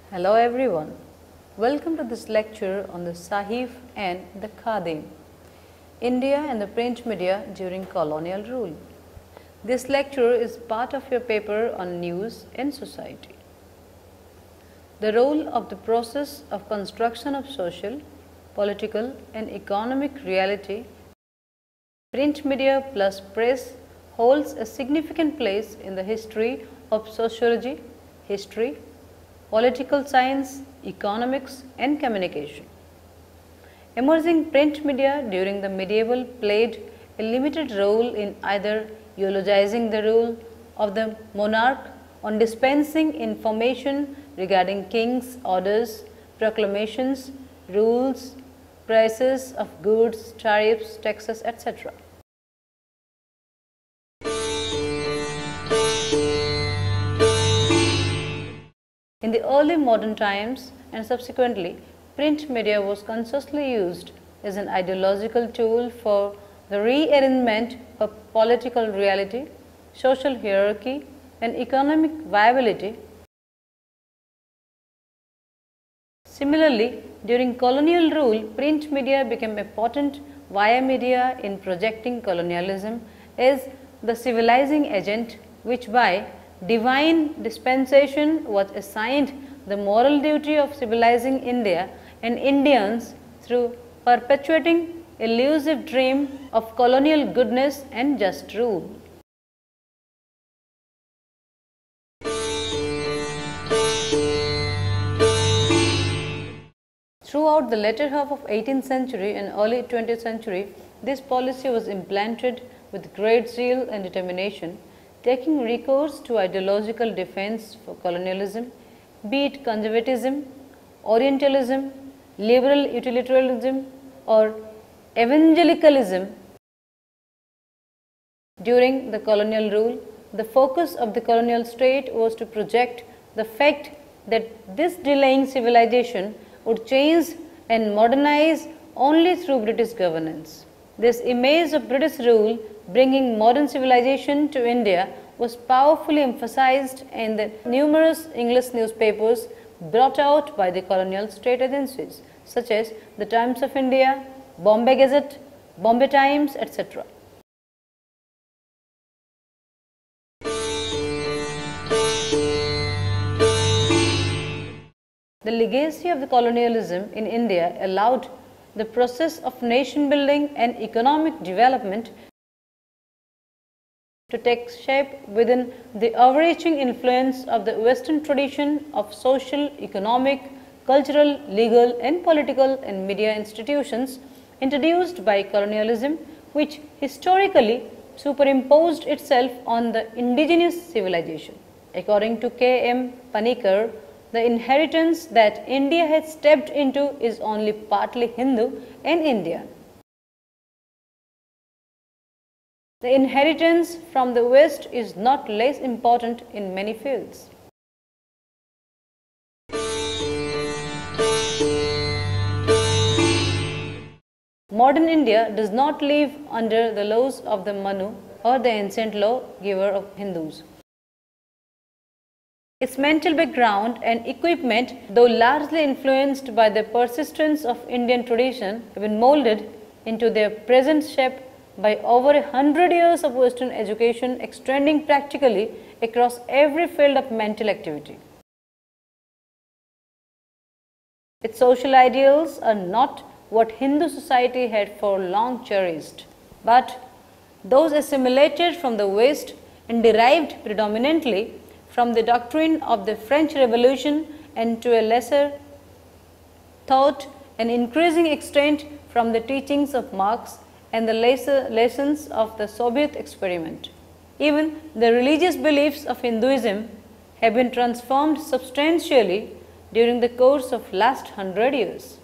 Hello everyone. Welcome to this lecture on the Sahib and the Khadim, India and the print media during colonial rule. This lecture is part of your paper on news and society. The role of the process of construction of social, political and economic reality, print media plus press holds a significant place in the history of sociology, history, political science, economics and communication. Emerging print media during the medieval played a limited role in either eulogizing the rule of the monarch, on dispensing information regarding king's orders, proclamations, rules, prices of goods, tariffs, taxes, etc. In the early modern times and subsequently, print media was consciously used as an ideological tool for the rearrangement of political reality, social hierarchy and economic viability. Similarly, during colonial rule, print media became a potent via media in projecting colonialism as the civilizing agent, which by divine dispensation was assigned the moral duty of civilizing India and Indians through perpetuating elusive dream of colonial goodness and just rule. Throughout the latter half of 18th century and early 20th century, this policy was implanted with great zeal and determination, taking recourse to ideological defense for colonialism, be it conservatism, Orientalism, liberal utilitarianism or evangelicalism. During the colonial rule, the focus of the colonial state was to project the fact that this delaying civilization would change and modernize only through British governance. This image of British rule bringing modern civilization to India was powerfully emphasized in the numerous English newspapers brought out by the colonial state agencies such as the Times of India, Bombay Gazette, Bombay Times, etc. The legacy of the colonialism in India allowed the process of nation building and economic development to take shape within the overreaching influence of the Western tradition of social, economic, cultural, legal and political and media institutions introduced by colonialism, which historically superimposed itself on the indigenous civilization. According to K.M. Panikkar, the inheritance that India has stepped into is only partly Hindu and Indian. The inheritance from the West is not less important in many fields. Modern India does not live under the laws of the Manu or the ancient law-giver of Hindus. Its mental background and equipment, though largely influenced by the persistence of Indian tradition, have been molded into their present shape by over 100 years of Western education extending practically across every field of mental activity. Its social ideals are not what Hindu society had for long cherished, but those assimilated from the West and derived predominantly from the doctrine of the French Revolution and to a lesser thought and increasing extent from the teachings of Marx and the lessons of the Soviet experiment. Even the religious beliefs of Hinduism have been transformed substantially during the course of last 100 years.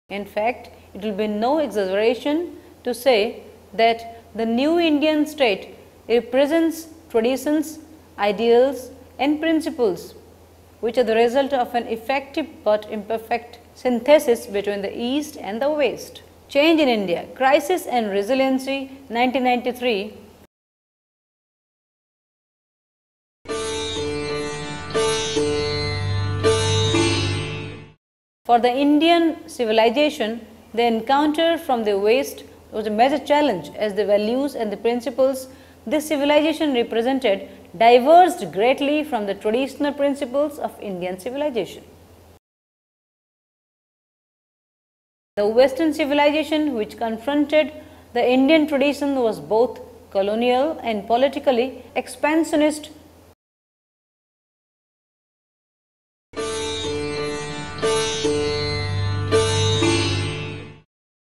In fact, it will be no exaggeration to say that the new Indian state represents traditions, ideals and principles which are the result of an effective but imperfect synthesis between the East and the West. Change in India, Crisis and Resiliency, 1993. For the Indian civilization, the encounter from the West was a major challenge, as the values and the principles this civilization represented diverged greatly from the traditional principles of Indian civilization. The Western civilization, which confronted the Indian tradition, was both colonial and politically expansionist.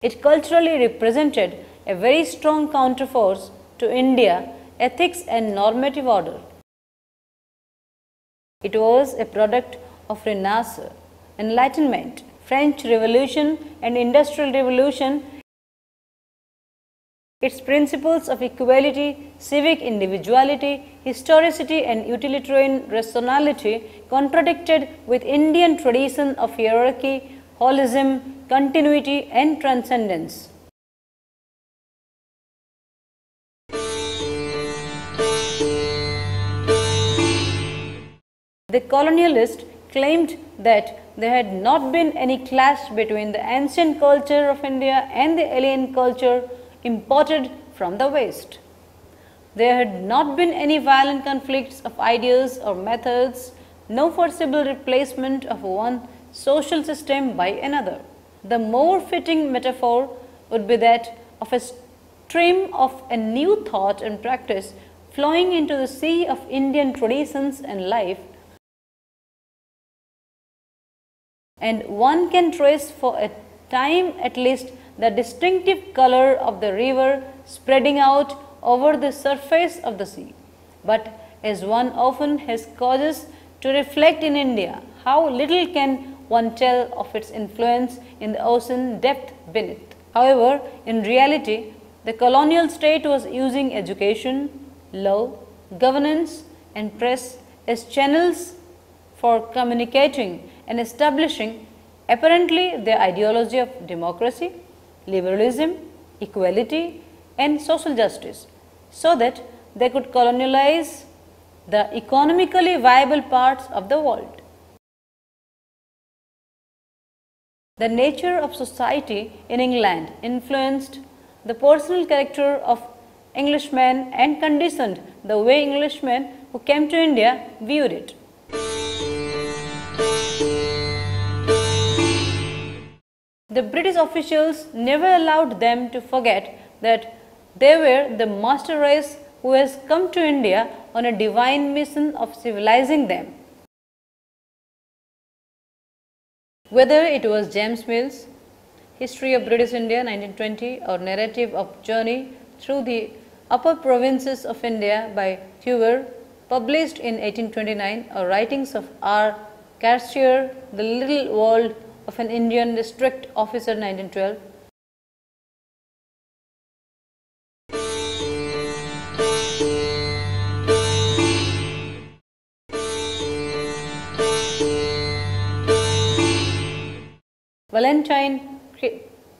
It culturally represented a very strong counterforce to India ethics and normative order. It was a product of Renaissance, Enlightenment, French Revolution and Industrial Revolution. Its principles of equality, civic individuality, historicity and utilitarian rationality contradicted with Indian tradition of hierarchy, holism, continuity and transcendence. The colonialists claimed that there had not been any clash between the ancient culture of India and the alien culture imported from the West. There had not been any violent conflicts of ideas or methods, no forcible replacement of one social system by another. The more fitting metaphor would be that of a stream of a new thought and practice flowing into the sea of Indian traditions and life, and one can trace for a time at least the distinctive color of the river spreading out over the surface of the sea. But as one often has causes to reflect in India, how little can one tell of its influence in the ocean depth beneath. However, in reality, the colonial state was using education, law, governance and press as channels for communicating and establishing apparently their ideology of democracy, liberalism, equality and social justice, so that they could colonialize the economically viable parts of the world. The nature of society in England influenced the personal character of Englishmen and conditioned the way Englishmen who came to India viewed it. The British officials never allowed them to forget that they were the master race who has come to India on a divine mission of civilizing them. Whether it was James Mill's History of British India 1920 or Narrative of Journey through the Upper Provinces of India by Thuer, published in 1829, or writings of R. Cartier, The Little World of an Indian District Officer 1912, Valentine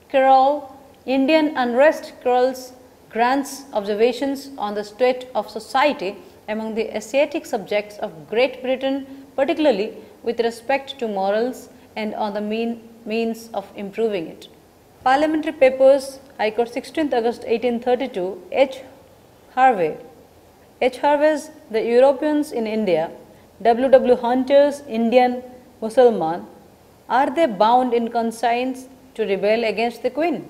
Carroll, Indian Unrest Carroll's Grant's Observations on the State of Society among the Asiatic subjects of Great Britain, particularly with respect to morals and on the means of improving it. Parliamentary Papers, High Court, 16th August 1832, H. Harvey. H. Harvey's The Europeans in India, W. W. Hunter's Indian Mussalman, Are They Bound in Conscience to Rebel Against the Queen?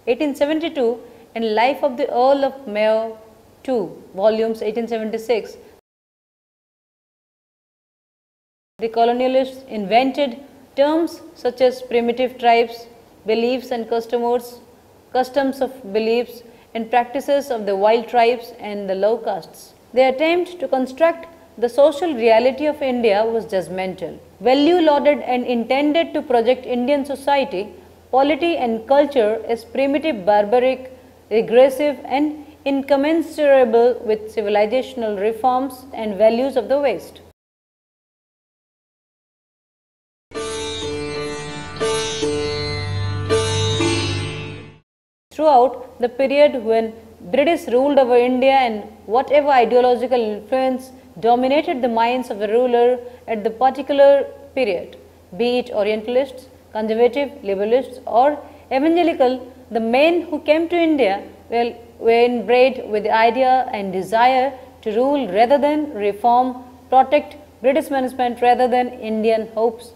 1872, and Life of the Earl of Mayo, 2 volumes, 1876. The colonialists invented terms such as primitive tribes, beliefs and customs of beliefs and practices of the wild tribes and the low castes. Their attempt to construct the social reality of India was judgmental, value-lauded and intended to project Indian society, polity and culture as primitive, barbaric, regressive and incommensurable with civilizational reforms and values of the West. throughout the period when British ruled over India and whatever ideological influence dominated the minds of the ruler at the particular period, be it Orientalists, conservative, liberalists or evangelical, the men who came to India were inbred with the idea and desire to rule rather than reform, protect British management rather than Indian hopes.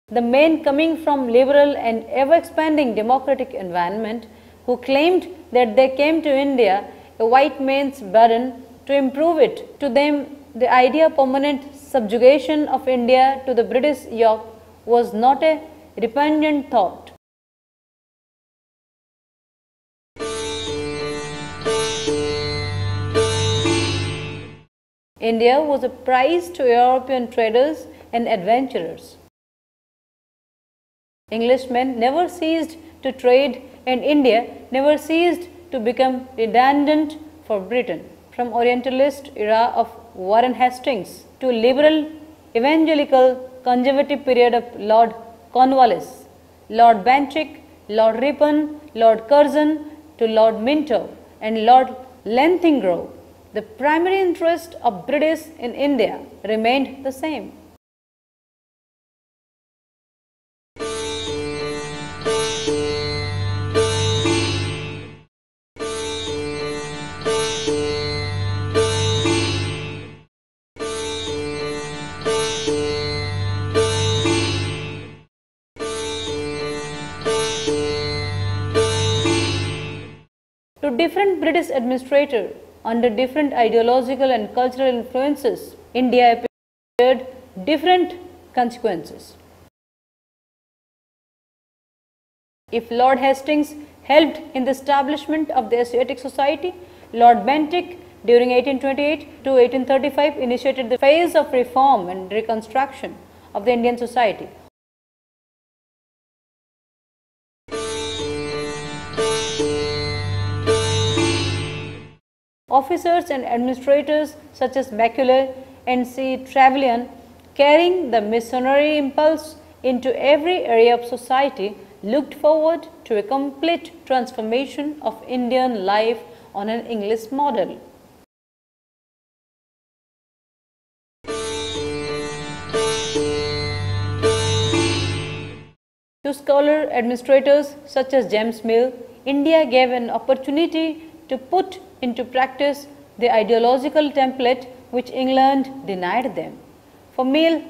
The men coming from liberal and ever-expanding democratic environment who claimed that they came to India a white man's burden to improve it. To them, the idea of permanent subjugation of India to the British yoke was not a repugnant thought. India was a prize to European traders and adventurers. Englishmen never ceased to trade and India never ceased to become redundant for Britain. From Orientalist era of Warren Hastings to liberal, evangelical, conservative period of Lord Cornwallis, Lord Bentinck, Lord Ripon, Lord Curzon to Lord Minto and Lord Linlithgow, the primary interest of British in India remained the same. To different British administrators under different ideological and cultural influences, India appeared different consequences. If Lord Hastings helped in the establishment of the Asiatic Society, Lord Bentinck during 1828 to 1835 initiated the phase of reform and reconstruction of the Indian society. Officers and administrators such as Macaulay and C. Trevelyan, carrying the missionary impulse into every area of society, looked forward to a complete transformation of Indian life on an English model. To scholar administrators such as James Mill, India gave an opportunity to put into practice the ideological template which England denied them. For Mill,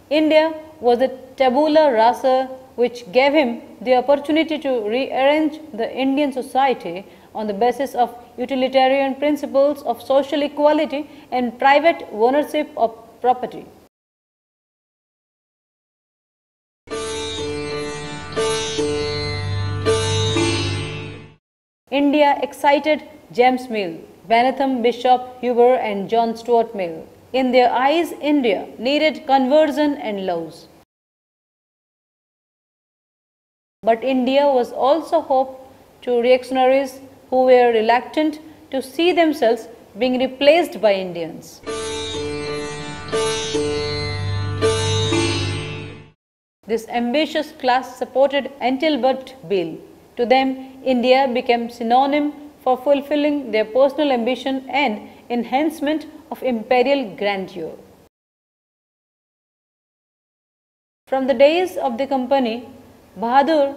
India was a tabula rasa which gave him the opportunity to rearrange the Indian society on the basis of utilitarian principles of social equality and private ownership of property. India excited James Mill, Bentham Bishop Huber and John Stuart Mill. In their eyes, India needed conversion and laws. But India was also hope to reactionaries who were reluctant to see themselves being replaced by Indians. This ambitious class supported Anti-Albert Bill. To them, India became synonym for fulfilling their personal ambition and enhancement of imperial grandeur. From the days of the company, Bahadur,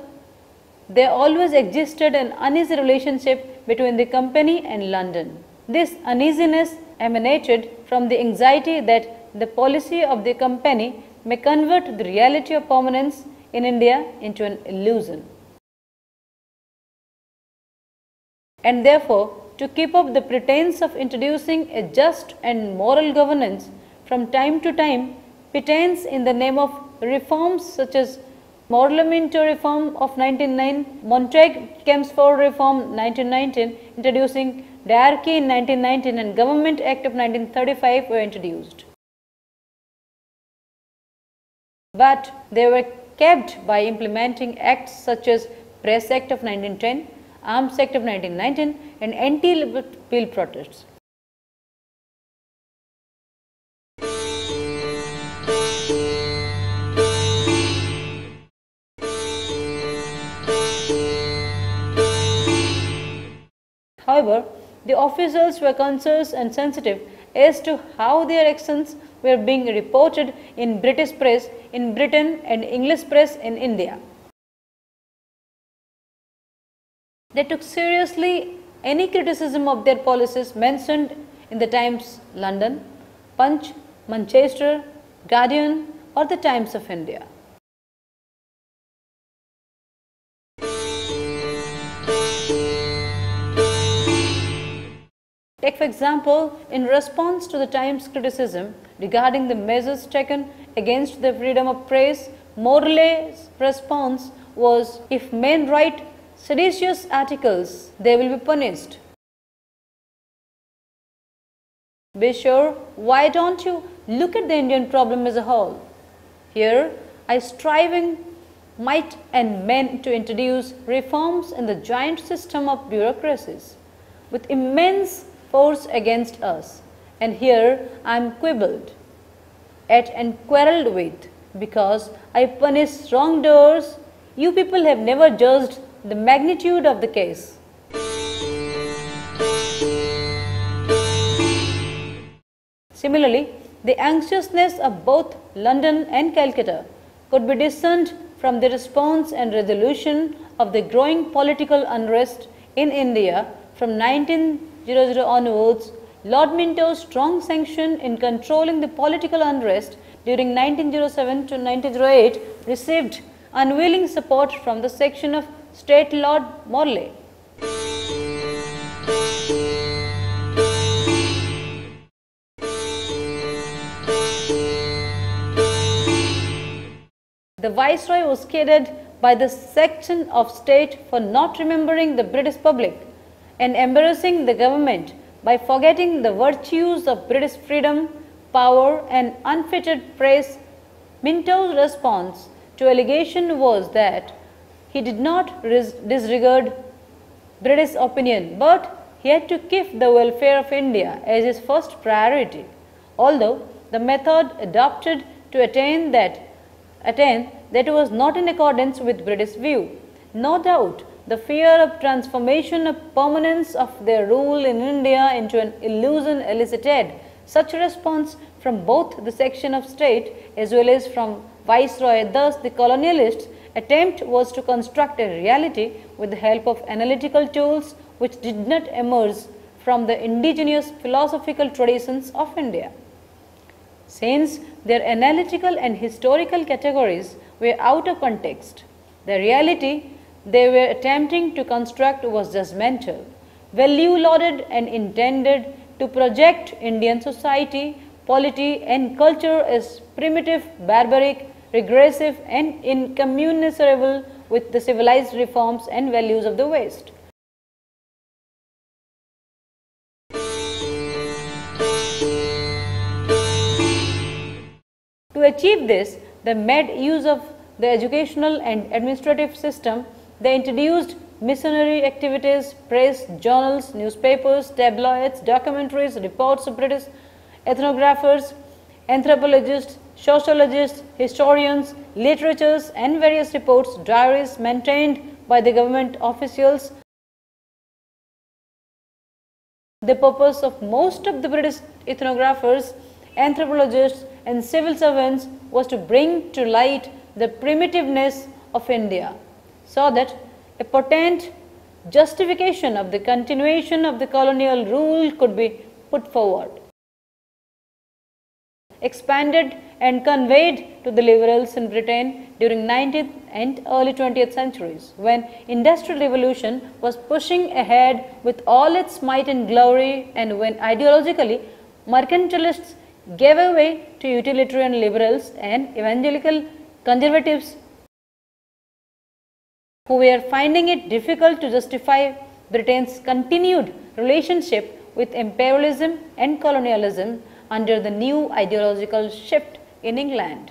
there always existed an uneasy relationship between the company and London. This uneasiness emanated from the anxiety that the policy of the company may convert the reality of permanence in India into an illusion. And therefore, to keep up the pretense of introducing a just and moral governance, from time to time, pretense in the name of reforms such as Parliamentary Reform of 1909, Montague-Chelmsford Reform 1919, introducing diarchy in 1919 and Government Act of 1935 were introduced. But they were kept by implementing acts such as Press Act of 1910, Arms Act of 1919 and Anti-Albert Bill protests. However, the officials were conscious and sensitive as to how their actions were being reported in British press in Britain and English press in India. They took seriously any criticism of their policies mentioned in the Times London, Punch, Manchester, Guardian or the Times of India. Take for example, in response to the Times criticism regarding the measures taken against the freedom of press, Morley's response was, if men write seditious articles, they will be punished. Be sure, why don't you look at the Indian problem as a whole? Here, I striving might and men to introduce reforms in the giant system of bureaucracies with immense force against us, and here I am quibbled at and quarrelled with because I punish wrongdoers. You people have never judged the magnitude of the case. Similarly, the anxiousness of both London and Calcutta could be discerned from the response and resolution of the growing political unrest in India from 1900 onwards. Lord Minto's strong sanction in controlling the political unrest during 1907 to 1908 received unwilling support from the section of State Lord Morley. The Viceroy was scared by the section of state for not remembering the British public and embarrassing the government by forgetting the virtues of British freedom, power and unfettered press. Minto's response to allegation was that he did not disregard British opinion, but he had to keep the welfare of India as his first priority, although the method adopted to attain that was not in accordance with British view. No doubt, the fear of transformation of permanence of their rule in India into an illusion elicited such a response from both the section of state as well as from Viceroy. Thus, the colonialists' attempt was to construct a reality with the help of analytical tools which did not emerge from the indigenous philosophical traditions of India. Since their analytical and historical categories were out of context, the reality they were attempting to construct was judgmental, value-loaded and intended to project Indian society, polity and culture as primitive, barbaric, regressive and incommensurable with the civilized reforms and values of the West. To achieve this, they made use of the educational and administrative system. They introduced missionary activities, press, journals, newspapers, tabloids, documentaries, reports of British ethnographers, anthropologists, sociologists, historians, literatures and various reports, diaries maintained by the government officials. The purpose of most of the British ethnographers, anthropologists and civil servants was to bring to light the primitiveness of India, so that a potent justification of the continuation of the colonial rule could be put forward, expanded and conveyed to the liberals in Britain during 19th and early 20th centuries, when Industrial Revolution was pushing ahead with all its might and glory, and when ideologically mercantilists gave way to utilitarian liberals and evangelical conservatives who were finding it difficult to justify Britain's continued relationship with imperialism and colonialism under the new ideological shift in England.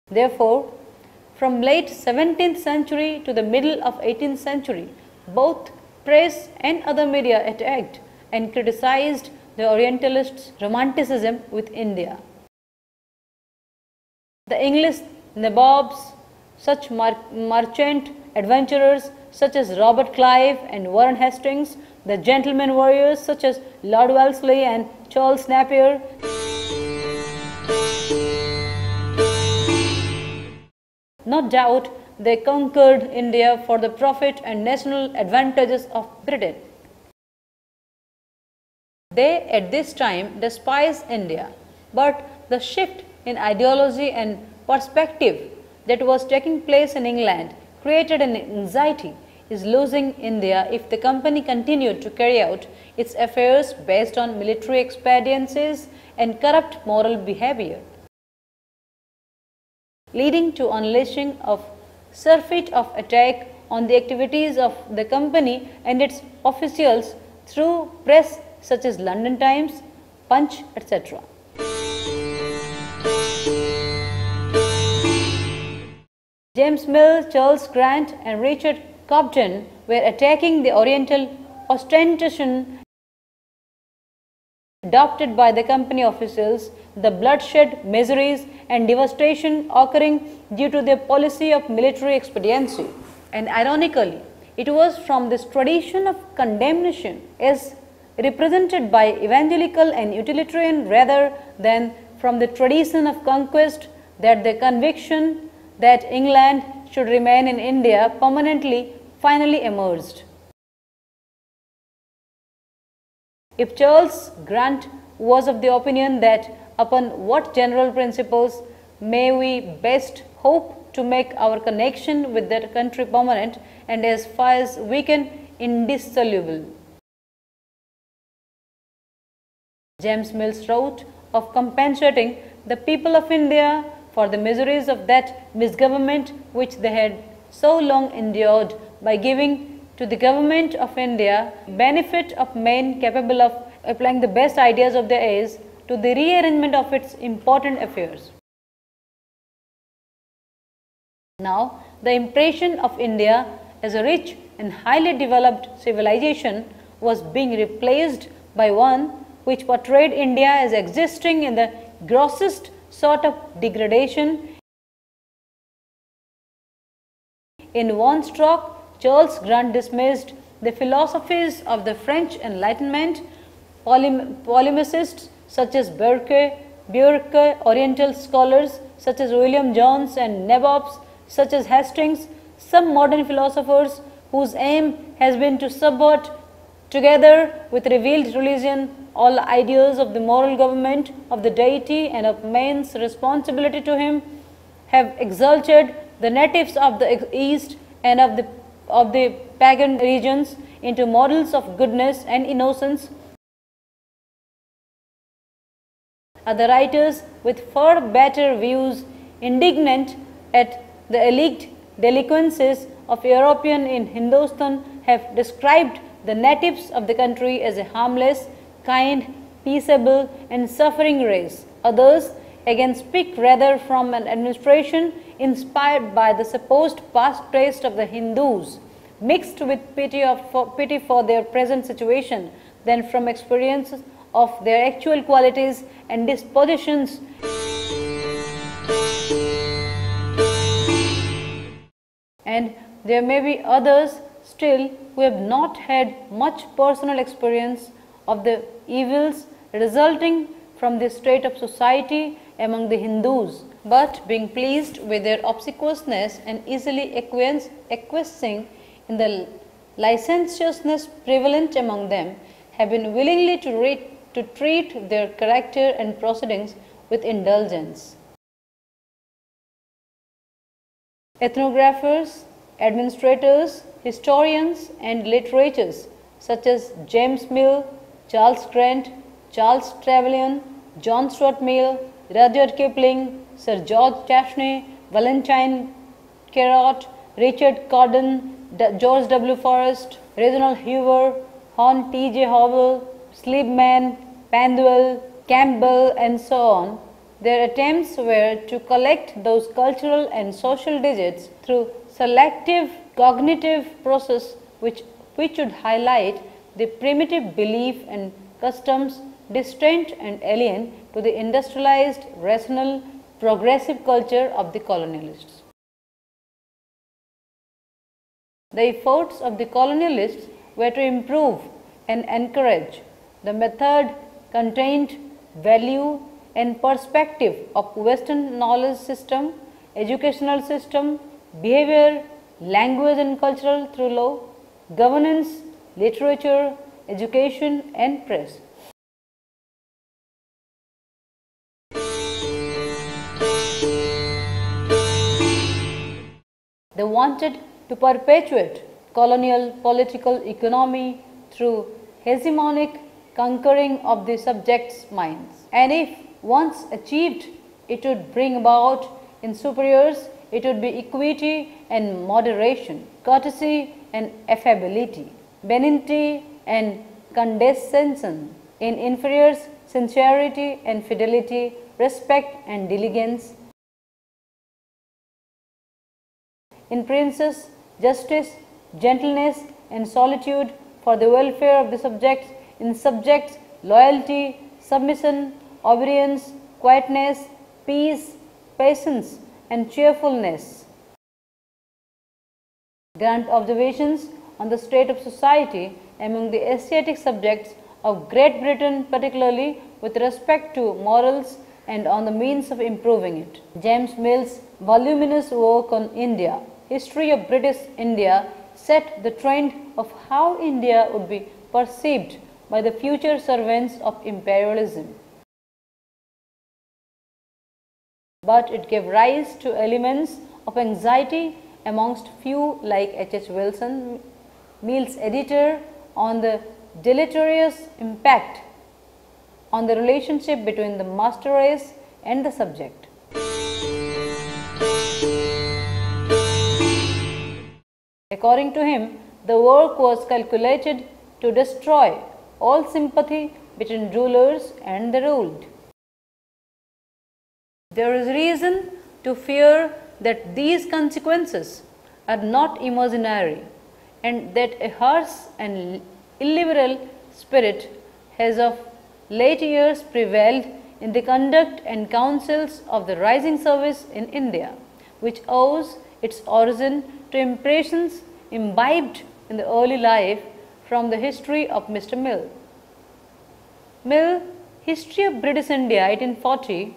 Therefore, from late 17th century to the middle of 18th century, both press and other media attacked and criticized the Orientalists' romanticism with India. The English nabobs such merchant adventurers such as Robert Clive and Warren Hastings, the gentleman warriors such as Lord Wellesley and Charles Napier. No doubt they conquered India for the profit and national advantages of Britain. They at this time despised India, but the shift in ideology and perspective that was taking place in England created an anxiety is losing India if the company continued to carry out its affairs based on military expediencies and corrupt moral behavior, leading to unleashing of surfeit of attack on the activities of the company and its officials through press such as London Times, Punch, etc. James Mill, Charles Grant and Richard Cobden were attacking the Oriental ostentation adopted by the company officials, the bloodshed, miseries and devastation occurring due to their policy of military expediency. And ironically, it was from this tradition of condemnation as represented by evangelical and utilitarian rather than from the tradition of conquest that the conviction that England should remain in India permanently finally emerged. If Charles Grant was of the opinion that upon what general principles may we best hope to make our connection with that country permanent and as far as we can indissoluble. James Mill wrote of compensating the people of India for the miseries of that misgovernment which they had so long endured by giving to the government of India benefit of men capable of applying the best ideas of their age to the rearrangement of its important affairs. Now, the impression of India as a rich and highly developed civilization was being replaced by one which portrayed India as existing in the grossest sort of degradation. In one stroke, Charles Grant dismissed the philosophies of the French Enlightenment, polemicists such as Burke, Oriental scholars such as William Jones and nabobs such as Hastings, some modern philosophers whose aim has been to subvert together with revealed religion all ideas of the moral government of the deity and of man's responsibility to him, have exalted the natives of the East and of the pagan regions into models of goodness and innocence. Other writers with far better views, indignant at the alleged delinquencies of European in Hindustan, have described the natives of the country as a harmless, kind, peaceable and suffering race. Others again speak rather from an administration inspired by the supposed past taste of the Hindus, mixed with pity for their present situation, than from experiences of their actual qualities and dispositions. And there may be others still who have not had much personal experience of the evils resulting from this state of society among the Hindus, but being pleased with their obsequiousness and easily acquiescing in the licentiousness prevalent among them, have been willingly to treat their character and proceedings with indulgence. Ethnographers, administrators, historians and literators such as James Mill, Charles Grant, Charles Trevelyan, John Stuart Mill, Rudyard Kipling, Sir George Chashney, Valentine Carrot, Richard Cordon, George W. Forrest, Reginald Hoover, Hon. T. J. Howell, Slibman, Pandwell, Campbell and so on, their attempts were to collect those cultural and social digits through selective cognitive process which would highlight the primitive belief and customs distant and alien to the industrialized, rational, progressive culture of the colonialists. The efforts of the colonialists were to improve and encourage the method, content, value and perspective of Western knowledge system, educational system, behavior, language and cultural through law, governance, literature, education and press. They wanted to perpetuate colonial political economy through hegemonic conquering of the subjects' minds. And if once achieved, it would bring about in superiors, it would be equity and moderation, courtesy and affability, benignity and condescension, in inferiors, sincerity and fidelity, respect and diligence, in princes, justice, gentleness and solitude for the welfare of the subjects, in subjects, loyalty, submission, obedience, quietness, peace, patience and cheerfulness. Grant observations on the state of society among the Asiatic subjects of Great Britain, particularly with respect to morals and on the means of improving it. James Mill's voluminous work on India, History of British India, set the trend of how India would be perceived by the future servants of imperialism. But it gave rise to elements of anxiety amongst few like H. Wilson, Mill's editor, on the deleterious impact on the relationship between the master race and the subject. According to him, the work was calculated to destroy all sympathy between rulers and the ruled. There is reason to fear that these consequences are not imaginary and that a harsh and illiberal spirit has of late years prevailed in the conduct and counsels of the rising service in India, which owes its origin to impressions imbibed in the early life from the history of Mr. Mill. Mill, History of British India, 1840.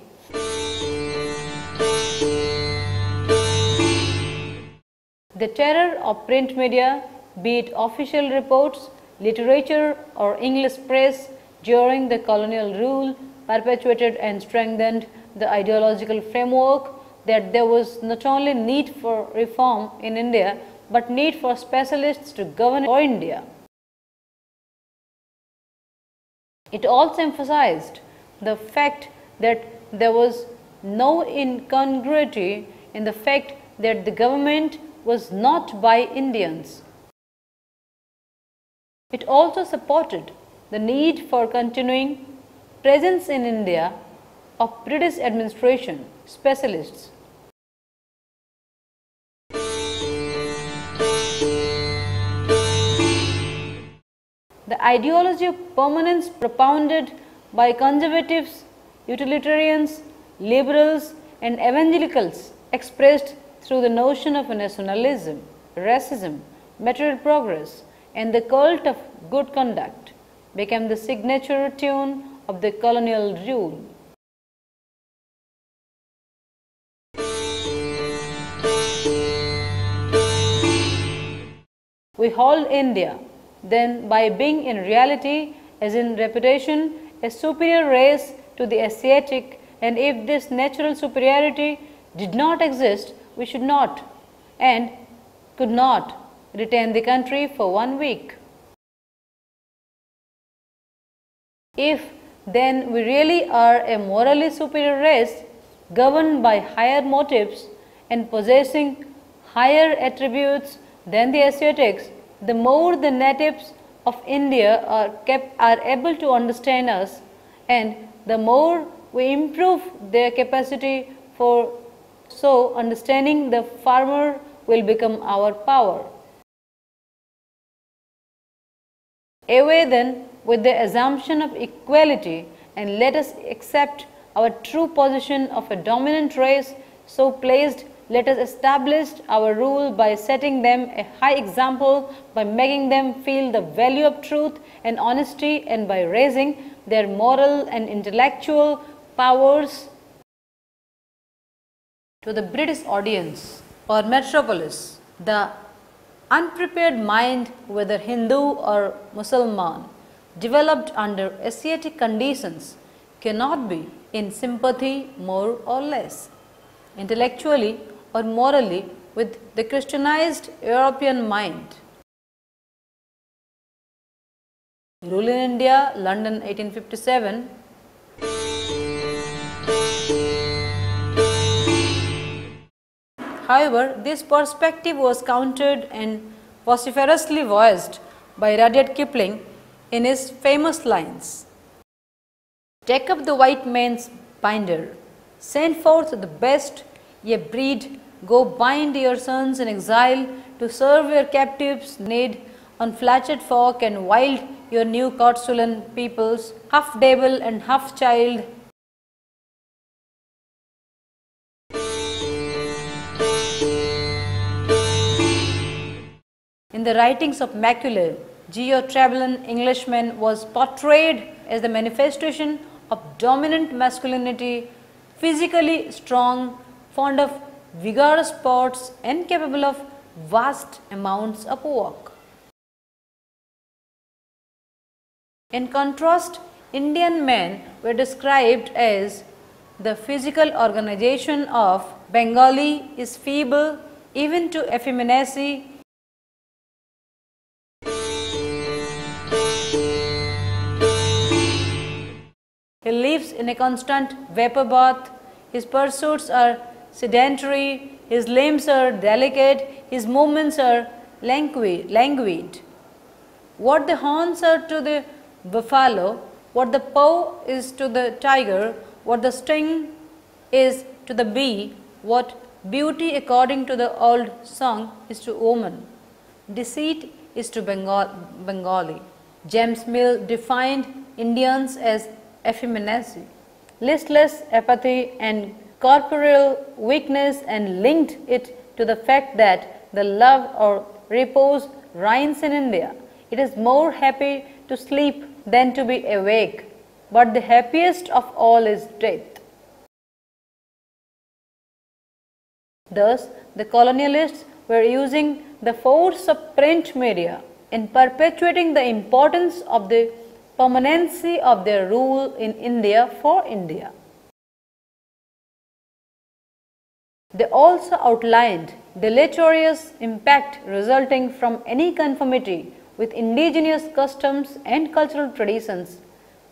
The terror of print media, be it official reports, literature or English press during the colonial rule, perpetuated and strengthened the ideological framework that there was not only need for reform in India, but need for specialists to govern for India. It also emphasized the fact that there was no incongruity in the fact that the government was not by Indians. It also supported the need for continuing presence in India of British administration specialists. The ideology of permanence propounded by conservatives, utilitarians, liberals and evangelicals expressed through the notion of nationalism, racism, material progress and the cult of good conduct became the signature tune of the colonial rule. We hold India then by being in reality as in reputation a superior race to the Asiatic, and if this natural superiority did not exist, we should not and could not retain the country for 1 week. If then we really are a morally superior race, governed by higher motives and possessing higher attributes than the Asiatics, the more the natives of India are able to understand us, and the more we improve their capacity for so understanding the farmer will become our power. Away then with the assumption of equality, and let us accept our true position of a dominant race so placed let us establish our rule by setting them a high example, by making them feel the value of truth and honesty, and by raising their moral and intellectual powers. To the British audience or metropolis, the unprepared mind, whether Hindu or Muslim, developed under Asiatic conditions, cannot be in sympathy more or less, intellectually or morally, with the Christianized European mind. Rule in India, London 1857. However, this perspective was countered and vociferously voiced by Rudyard Kipling in his famous lines: "Take up the white man's binder, send forth the best ye breed, go bind your sons in exile to serve your captives' need, unfledged folk and wild, your new Corsulan peoples, half devil and half child." In the writings of Macaulay, Geo-Travelin Englishman was portrayed as the manifestation of dominant masculinity, physically strong, fond of vigorous sports, and capable of vast amounts of work. In contrast, Indian men were described as the physical organization of Bengali is feeble even to effeminacy. He lives in a constant vapor bath, his pursuits are sedentary, his limbs are delicate, his movements are languid. What the horns are to the buffalo, what the paw is to the tiger, what the sting is to the bee, what beauty according to the old song is to woman, deceit is to Bengali. James Mill defined Indians as effeminacy, listless apathy and corporeal weakness, and linked it to the fact that the love or repose reigns in India. It is more happy to sleep than to be awake, but the happiest of all is death. Thus, the colonialists were using the force of print media in perpetuating the importance of the permanency of their rule in India for India. They also outlined deleterious impact resulting from any conformity with indigenous customs and cultural traditions,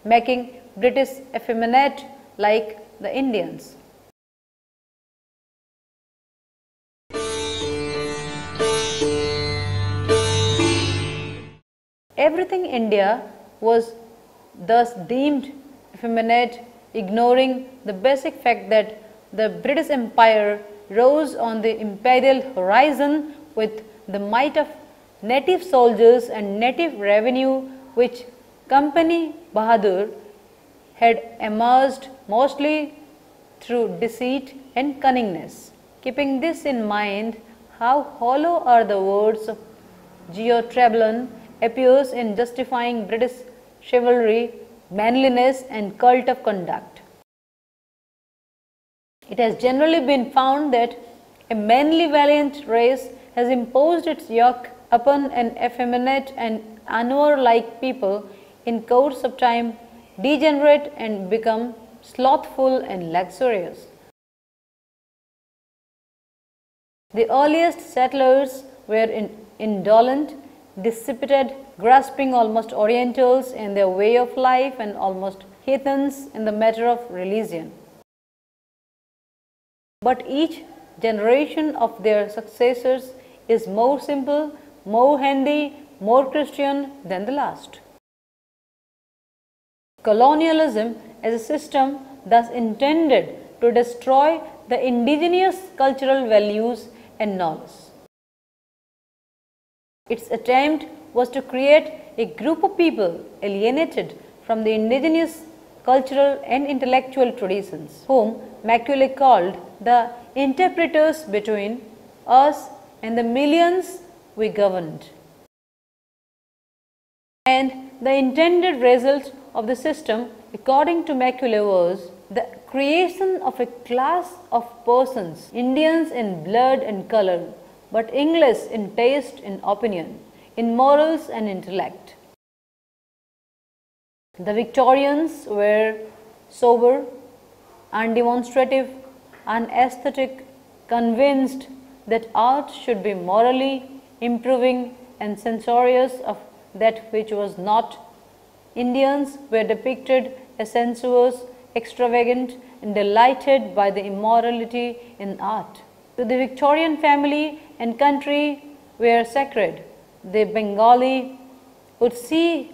making British effeminate like the Indians. Everything India was thus deemed effeminate, ignoring the basic fact that the British Empire rose on the imperial horizon with the might of native soldiers and native revenue, which Company Bahadur had amassed mostly through deceit and cunningness. Keeping this in mind, how hollow are the words of Geo-Travelin appears in justifying British chivalry, manliness and cult of conduct. It has generally been found that a manly valiant race has imposed its yoke upon an effeminate and unwarlike people, in course of time degenerate and become slothful and luxurious. The earliest settlers were indolent, dissipated, grasping, almost Orientals in their way of life and almost heathens in the matter of religion. But each generation of their successors is more simple, more handy, more Christian than the last. Colonialism as a system thus intended to destroy the indigenous cultural values and norms. Its attempt was to create a group of people alienated from the indigenous cultural and intellectual traditions, whom Macaulay called the interpreters between us and the millions we governed. And the intended result of the system, according to Macaulay, was the creation of a class of persons, Indians in blood and color, but English in taste and opinion, in morals and intellect. The Victorians were sober, undemonstrative, unaesthetic, convinced that art should be morally improving and censorious of that which was not. Indians were depicted as sensuous, extravagant, and delighted by the immorality in art. To the Victorian family and country were sacred. The Bengali would see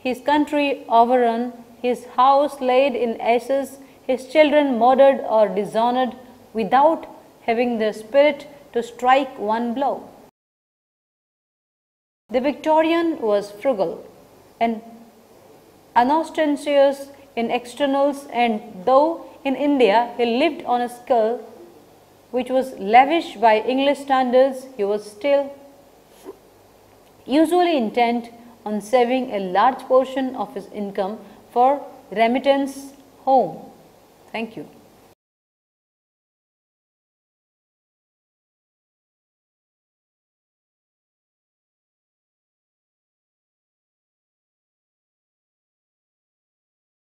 his country overrun, his house laid in ashes, his children murdered or dishonored without having the spirit to strike one blow. The Victorian was frugal and unostentatious in externals, and though in India he lived on a scale which was lavish by English standards, he was still usually intent on saving a large portion of his income for remittance home. Thank you.